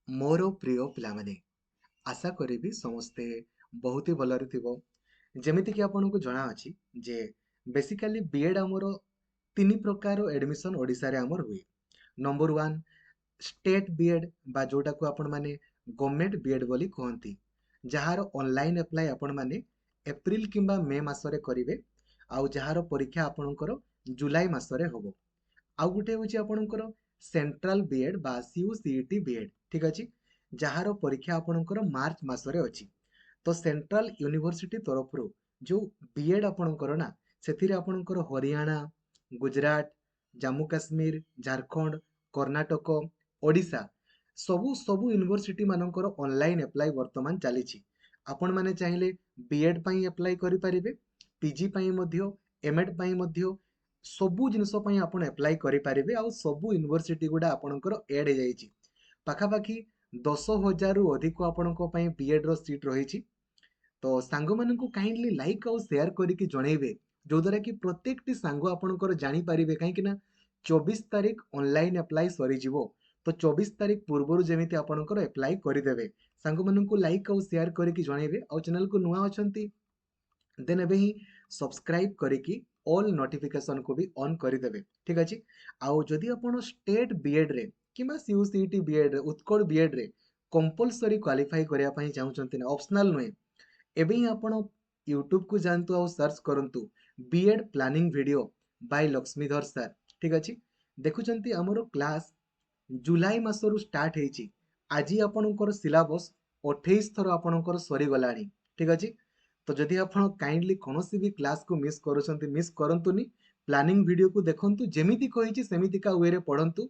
मोर प्रिय पिलामाने आशा करी समस्ते बहुत ही भलरे थिबो। जेमिति कि आपनको जଣା अछि जे बेसिकली बीएड हमर तीन प्रकार एडमिशन ओडिसा रे हमर हुए। नंबर 1 स्टेट बीएड बा जोटा को आपण माने गवर्नमेंट बीएड बोली कहंती, जहार ऑनलाइन अप्लाई आपण माने एप्रिल किंबा मे मासरे करिवे आउ जहार परीक्षा आपणकर जुलाई मासरे होबो। आउ गुटे होची आपणकर सेंट्रल बीएड बा सीयूसीईटी बीएड, ठीक अछि, जहार परीक्षा आपणकर मार्च मासरे अछि। तो सेंट्रल यूनिवर्सिटी तरफ जो बीएड आपणकर ना सेथिरे आपणकर हरियाणा, गुजरात, जम्मू काश्मीर, झारखंड, कर्णाटक, ओडिशा सबु सबु यूनिवर्सिटी मानकर ऑनलाइन अप्लाई वर्तमान चली। आपण माने चाहिले बीएड पई अप्लाई करि परिबे, पीजी पई मध्य, एमएड पई मध्य सबु जिनस पई आपण अप्लाई करि परिबे। आ सबु यूनिवर्सिटी गुडा आपणकर ऐड हे जाईची। पाखापाखि 10,000 रु अधिक आपणको पई बीएड रो सीट रहिची। तो सांग माननकु काइंडली लाइक और शेयर करिकि जणैबे, जो द्वारा कि प्रत्येकटी सांग आपणकर जानि परिबे। काहे कि ना 24 तारिख ऑनलाइन अप्लाई सरी जिवो, तो 24 तारिख पूर्वरु जेमिति आपणकर अप्लाई करिदेबे। सांग माननकु लाइक और शेयर करिकि जणैबे। और चैनल को नुआ अछंती देन एबे ही सब्सक्राइब करिकि ऑल नोटिफिकेशन को भी ऑन करिदेबे, ठीक अछि। आउ जदि आपण स्टेट बीएड रे किबा सीयूसीईटी बीएड रे, उत्कल बीएड रे कंपलसरी क्वालिफाई करिया पई चाहउचंती ना, ऑप्शनल नुए, एबे ही आपण यूट्यूब को जानतु और सर्च करंतु BEd planning video by Laxmidhar sir, ठीक अछि। देखुचंती हमरो क्लास जुलाई मासरु स्टार्ट हेची। आज आपणकर सिलेबस 28 थर आपणकर सरी गलानी, ठीक अछि। तो जदि आपण काइंडली कोनोसी भी क्लास को मिस करूछंती, मिस करंतुनी, प्लानिंग वीडियो को देखंतु, जेमिति कहिची सेमितिका वे रे पढंतु,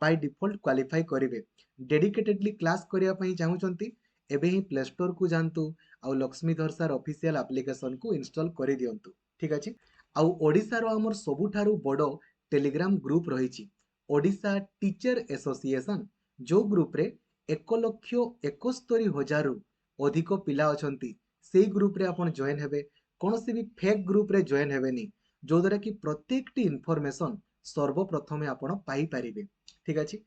बाय डिफॉल्ट क्वालिफाई करिवे। डेडिकेटेडली क्लास करिया पई चाहूचंती एबे ही प्ले स्टोर को जानतु आउ लक्ष्मीधर सर ऑफिशियल एप्लीकेशन को इंस्टॉल करि दियंतु, ठीक अछि। आउ ओडिसा रो हमर सबुठारु बडो टेलीग्राम ग्रुप रहिची, ओडिसा टीचर एसोसिएशन, जो ग्रुप रे 1,71,000 रु अधिक पिला अछंती। सेई ग्रुप रे आपण जॉइन हेबे। कोनोसी भी फेक ग्रुप रे जॉइन हेबेनी, जो द्वारा कि प्रत्येकटी इन्फॉर्मेशन सर्वप्रथमे आपण पाई परिबे, ठीक अछि।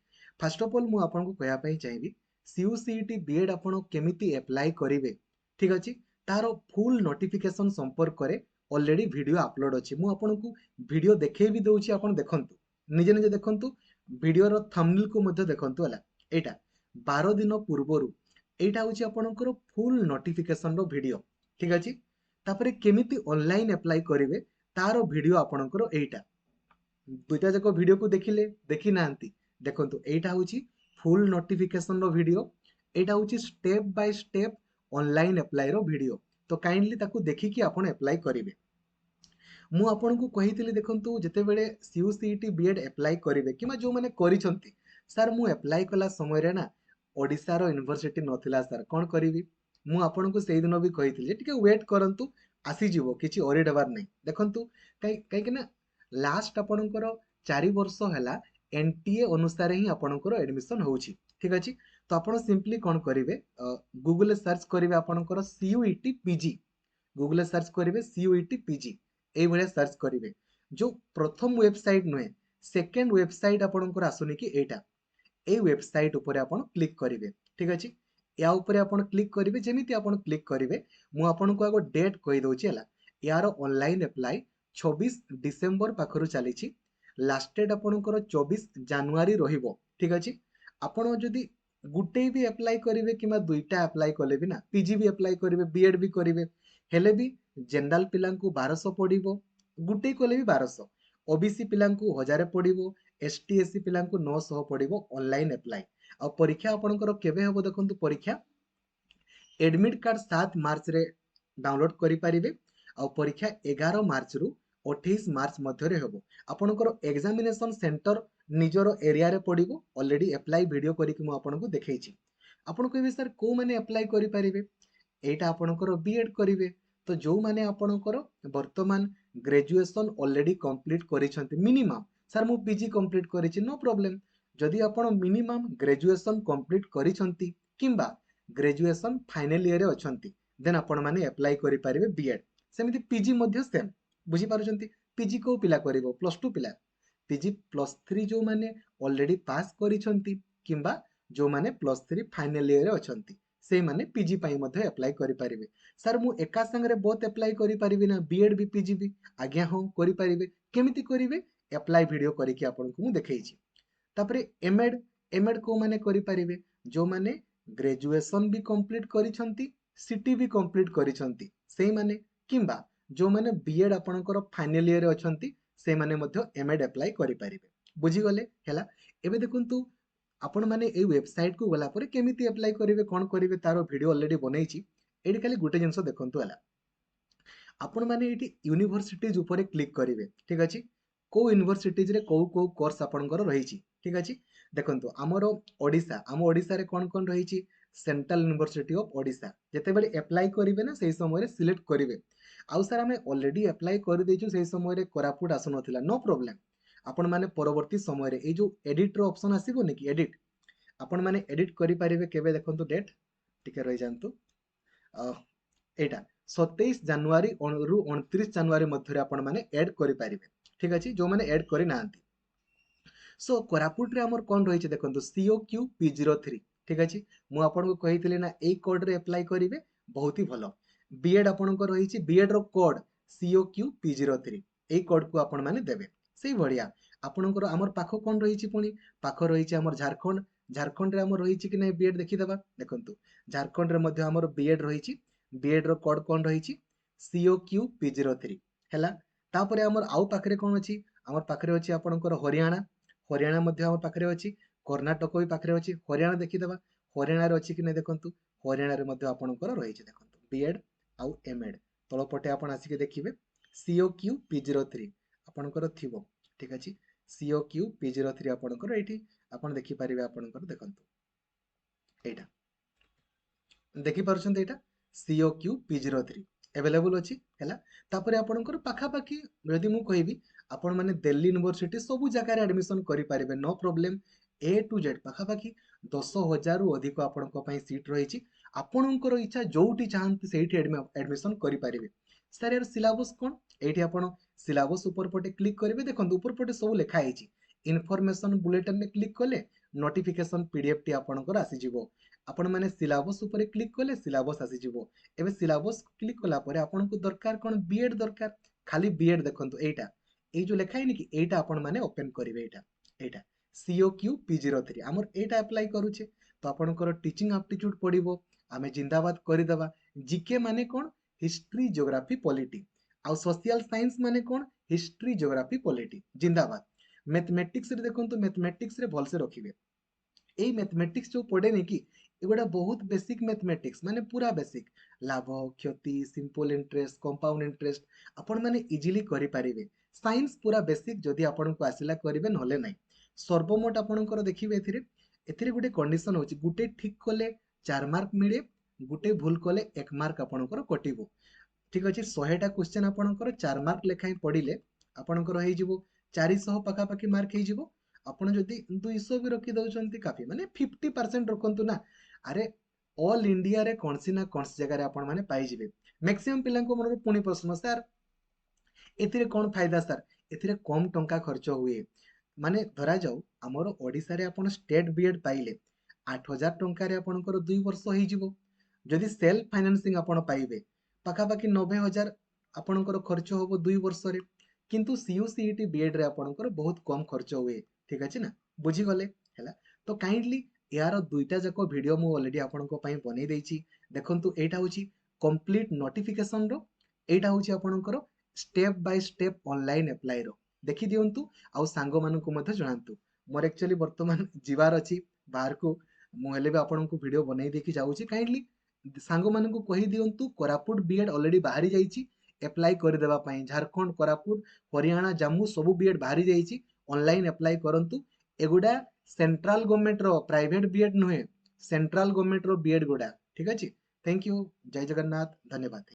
फर्स्ट ऑफ ऑल मु आपनको कहया पई चाहिबी सीयूसीईटी बीएड आपण केमिति अप्लाई करिवे, ठीक अछि। तारो फुल नोटिफिकेशन संपर्क करे ऑलरेडी वीडियो अपलोड अछि। मु आपनको वीडियो देखै भी दउची, आपण देखंतु, निजे निजे देखंतु, वीडियो रो थंबनेल को मध्ये देखंतु हला। एटा 12 दिन पूर्वरु एटा होची आपणकर फुल नोटिफिकेशन रो वीडियो, ठीक अछि। तापरे केमिति ऑनलाइन अप्लाई करिवे तारो वीडियो आपणकर एटा दुईटा जक वीडियो को देखिले देखि नांती, देखंतु एटा होची फुल नोटिफिकेशन रो वीडियो, एटा होची step by step online apply रो वीडियो। तो काइंडली ताकू देखि कि आपण अप्लाई करिवे। मु आपनको कहितली देखंतु, जेते बेले सीयूसीईटी बीएड अप्लाई करिवे किमा जो माने करिसंती, सर मु अप्लाई कला समय रे ना ओडिसा रो यूनिवर्सिटी नथिला सर, कोन करिवि। मु आपनको सेही दिन भी कहितली टिके वेट करंतु, आसी जिवो, किछि ओरी डबार नै। देखंतु काई कि ना लास्ट आपणकर 4 वर्ष हैला एनटीए अनुसार ही आपणकर एडमिशन होउची, ठीक अछि। तो आपण सिंपली कोन करिवे, गूगल सर्च करिवे आपणकर सीयूईटी पीजी, गूगल सर्च करिवे सीयूईटी पीजी, एई भले सर्च करिवे। जो प्रथम वेबसाइट नुहे, सेकंड वेबसाइट आपणकर आसुनी कि एटा, ए वेबसाइट ऊपर आपण क्लिक करिवे, ठीक अछि। या ऊपर आपण क्लिक करिवे, जेमिति आपण क्लिक करिवे मु आपनको आगो डेट कहि दउची हला। यार ऑनलाइन अप्लाई 26 डिसेंबर पाखरु चलीची, लास्ट डेट आपणकर 24 जनवरी रहिबो, ठीक अछि। आपण जदि गुटे भी अप्लाई करिवे किमा दुईटा अप्लाई कले भी ना, पीजी भी अप्लाई करिवे, बीएड भी करिवे, हेले भी जनरल पिलांकु 1200 पडिबो, गुटे कले भी 1200, ओबीसी पिलांकु 1000 पडिबो, एसटी एससी पिलांकु 900 पडिबो ऑनलाइन अप्लाई। आ परीक्षा आपणकर केबे हबो देखंतु, परीक्षा एडमिट कार्ड 7 मार्च रे डाउनलोड करि परिबे। आ परीक्षा 11 मार्च रु 28 मार्च मध्य रे हबो। आपणकर एग्जामिनेशन सेंटर निजरो एरिया रे पडिबो। ऑलरेडी अप्लाई वीडियो करिकि मु आपनको देखैछि। आपण कहबे सर को माने अप्लाई करि परिबे, एटा आपणकर बीएड करिवे। तो जो माने आपणकर वर्तमान ग्रेजुएशन ऑलरेडी कंप्लीट करिसंती, मिनिमम सर मु पीजी कंप्लीट करिछि, नो प्रॉब्लम। जदि आपण मिनिमम ग्रेजुएशन कंप्लीट करिसंती किंबा ग्रेजुएशन फाइनल ईयर रे अछंती, देन आपण माने अप्लाई करि परिबे बीएड। सेमिति पीजी मध्ये सेम, बुझी पारुचंती। पीजी को पिला करिवो, +2 पिला। पीजी +3 जो माने ऑलरेडी पास करिसंती किंबा जो माने +3 फाइनल ईयर रे अछंती से माने पीजी पाई मध्ये अप्लाई करि परिबे। सर मु एका संग रे बोथ अप्लाई करि परिबे ना बीएड भी पीजी भी? आज्ञा हां करि परिबे। केमिति करिवे? अप्लाई वीडियो करिकि आपनकु मु देखैछि। तापरे एमएड एमएड को माने करि परिबे? जो माने ग्रेजुएशन भी कंप्लीट करिसंती सिटी भी कंप्लीट करिसंती सेही माने किंबा जो माने बीएड आपनकर फाइनल ईयर रे अछंती से माने मध्य एमएड अप्लाई करि परिबे। बुझी गले हैला। एबे देखंतु आपण माने ए वेबसाइट को गला परे केमिति अप्लाई करिवे कोन करिवे तारो वीडियो ऑलरेडी बनैछि। एडी खाली गुटे जिंस देखंतु हैला। आपण माने एटी यूनिवर्सिटीज ऊपर क्लिक करिवे ठीक अछि। को यूनिवर्सिटीज रे को कोर्स आपनकर रहिछि ठीक अछि। देखंतु हमरो ओडिसा हम ओडिसा रे कोन रहिछि सेंट्रल यूनिवर्सिटी ऑफ ओडिसा जते बेले अप्लाई करिवे ना सेही समय रे सिलेक्ट करिवे। आउ सर हमें ऑलरेडी अप्लाई कर देछु सेही समय रे कोरापुट आसु नथिला नो प्रॉब्लम। आपण माने परवर्ती समय रे ए जो एडिट रो ऑप्शन आसीबो ने कि एडिट आपण माने एडिट करि परिवे केबे देखंतु डेट टिके रहि जानतु एटा 27 जनवरी रु 29 जनवरी मध्य आपण माने ऐड करि परिवे ठीक अछि जो माने ऐड करि नांती। सो कोरापुट रे हमर कोन रहिছে देखंतु COQ P03 ठीक अछि। मु आपन को कहितले ना ए कोड रे अप्लाई करिवे बहुत ही भलो। बीएड आपन को रहिছে बीएड रो कोड COQ P03 ए कोड को आपण माने देबे सेही बढ़िया। आपनकर हमर पाखो कोन रहिছে पुनी पाखो रहिছে हमर झारखंड झारखंड रे हमर रहिছে कि नै बीएड देखि देबा देखंतु झारखंड रे मध्य हमर बीएड रहिছে बीएड रो कोड कोन रहिছে COQ P03 हैला। तापरे हमर आउ पाखरे कोन अछि हमर पाखरे अछि आपनकर हरियाणा हरियाणा मध्य हमर पाखरे अछि कर्नाटक भी पाखरे अछि हरियाणा देखि देबा हरियाणा रे अछि कि नै देखंतु हरियाणा रे मध्य आपनकर रहिছে देखंतु बीएड आउ एमएड तळ पटे आपण आसी के देखिबे COQ P03 आपनकर थिबो ठीक अछि। COQ P03 आपनकर एठी आपण देखि परिबे आपनकर देखंतु एटा देखि परछन एटा COQ P03 अवेलेबल अछि हैला। तापरे आपनकर पाखा पाखी यदि मु कहिबी आपण माने दिल्ली यूनिवर्सिटी सब जगह रे एडमिशन करि परिबे no problem. A to Z पाखा पाखी 10,000 रु अधिक आपनक पई सीट रहिछि। आपनकर इच्छा जोउटी चाहंती सेठी एडमिशन करि परिबे। सर यार सिलेबस कोन एठी आपण सिलेबस ऊपर पटे क्लिक करिवे देखंतु ऊपर पटे सब लिखा आइछि इन्फॉर्मेशन बुलेटिन में क्लिक कले नोटिफिकेशन पीडीएफ टी आपनकर आसी जिवो। आपण माने सिलेबस ऊपर क्लिक कले सिलेबस आसी जिवो। एबे सिलेबस क्लिक कला परे आपनको दरकार कोन बीएड दरकार खाली बीएड देखंतु एटा ए जो लिखा है कि एटा आपण माने ओपन करिवे एटा एटा COQ P03 हमर एटा अप्लाई करूचे तो आपनकर टीचिंग एप्टीट्यूड पडिबो आमे जिंदाबाद करि देबा। जीके माने कोन हिस्ट्री ज्योग्राफी पॉलिटी आ सोशल साइंस माने कोन हिस्ट्री ज्योग्राफी पॉलिटी जिंदाबाद। मैथमेटिक्स रे देखंतु मैथमेटिक्स रे भलसे रखिबे ए मैथमेटिक्स जो पड़े नहीं कि एगुड़ा बहुत बेसिक मैथमेटिक्स माने पूरा बेसिक लाभ क्षति सिंपल इंटरेस्ट कंपाउंड इंटरेस्ट आपण माने इजीली करि परिबे। साइंस पूरा बेसिक जदि आपण को आसिला करिवे नहले नाही। सर्वमोट आपणकर देखिबे एथिरे एथिरे गुटे कंडीशन होची गुटे ठीक कले 4 मार्क मिले गुटे भूल कले 1 मार्क आपणकर कटिबो ठीक अछि। 100 टा क्वेश्चन आपणकर 4 मार्क लेखाई पडिले आपणकर हेइ जिवो 400 पाखा पाखी मार्क हेइ जिवो। आपण जदि 200 भी रखी दउचंती काफी माने 50% रखंतु ना अरे ऑल इंडिया रे कोनसी ना कोनसी जगह रे आपण माने पाई जिवे। मैक्सिमम पिला को मन पुणी प्रश्न सर एथिरे कोन फायदा सर एथिरे कम टंका खर्च हुए माने धरा जाऊ हमर ओडिसा रे आपण स्टेट बीएड पाइले 8000 टंका रे आपणकर 2 वर्ष हेइ जिवो। जदि सेल्फ फाइनेंसिंग आपण पाइबे पाखा पाखी 90,000 आपणकर खर्च होबो 2 वर्ष रे किंतु CUCET बीएड रे आपणकर बहुत कम खर्च हुए ठीक अछि ना बुझी गले हैला। तो काइंडली यार दुईटा जाको वीडियो मु ऑलरेडी आपनको पई बनै देछि देखंतु एटा होछि कंप्लीट नोटिफिकेशन रो एटा होछि आपणकर step by step online apply रो देखि दियंतु आ सांगो मानको मध्ये जणांतु। मोर एक्चुअली वर्तमान जीवार अछि बाहर को मु हेले भी आपनको वीडियो बनै देखि जाउछि काइंडली सांगो मानको कहि दियंतु कोरापुट बीएड ऑलरेडी बाहरी जाइछि अप्लाई कर देबा पई झारखंड कोरापुट हरियाणा जम्मू सब बीएड बाहरी जाइछि ऑनलाइन अप्लाई करंतु। एगुडा सेंट्रल गवर्नमेंट रो प्राइवेट बीएड नुहे सेंट्रल गवर्नमेंट रो बीएड गुडा ठीक अछि। थैंक यू जय जगन्नाथ धन्यवाद।